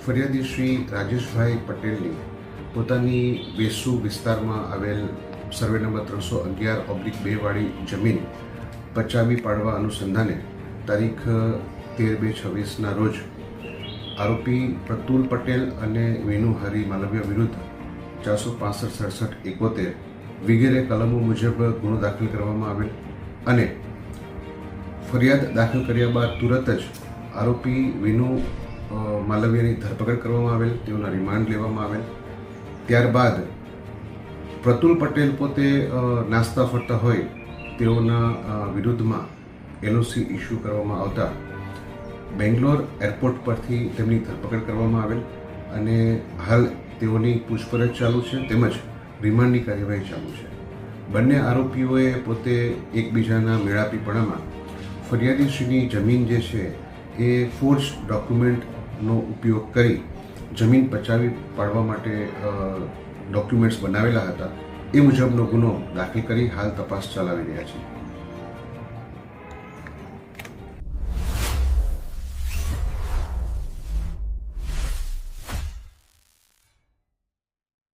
ફરિયાદી શ્રી રાજેશભાઈ પટેલની પોતાની વેસુ વિસ્તારમાં આવેલ સર્વે નંબર 311/2 વાળી જમીન પચાવી પાડવા અનુસંધાને તારીખ 13/2/26ના રોજ આરોપી પ્રતુલ પટેલ અને વિનુ હરી માલવિયા વિરુદ્ધ 465-67-71 વગેરે કલમો મુજબ ગુનો દાખલ કરવામાં આવેલ અને ફરિયાદ દાખલ કર્યા બાદ તુરત જ આરોપી વિનુ માલવિયાની ધરપકડ કરવામાં આવેલ, તેઓના રિમાન્ડ લેવામાં આવેલ. ત્યારબાદ પ્રતુલ પટેલ પોતે નાસ્તા ફરતા હોય તેઓના વિરુદ્ધમાં એલઓસી ઇસ્યુ કરવામાં આવતા બેંગ્લોર એરપોર્ટ પરથી તેમની ધરપકડ કરવામાં આવેલ અને હાલ તેઓની પૂછપરછ ચાલુ છે તેમજ રિમાન્ડની કાર્યવાહી ચાલુ છે. બંને આરોપીઓએ પોતે એકબીજાના મેળાપીપણામાં ફરિયાદીશ્રીની જમીન જે છે એ ફોર્જ ડોક્યુમેન્ટનો ઉપયોગ કરી જમીન પચાવી પાડવા માટે ડોક્યુમેન્ટ્સ બનાવેલા હતા એ મુજબનો ગુનો દાખલ કરી હાલ તપાસ ચલાવી રહ્યા છે.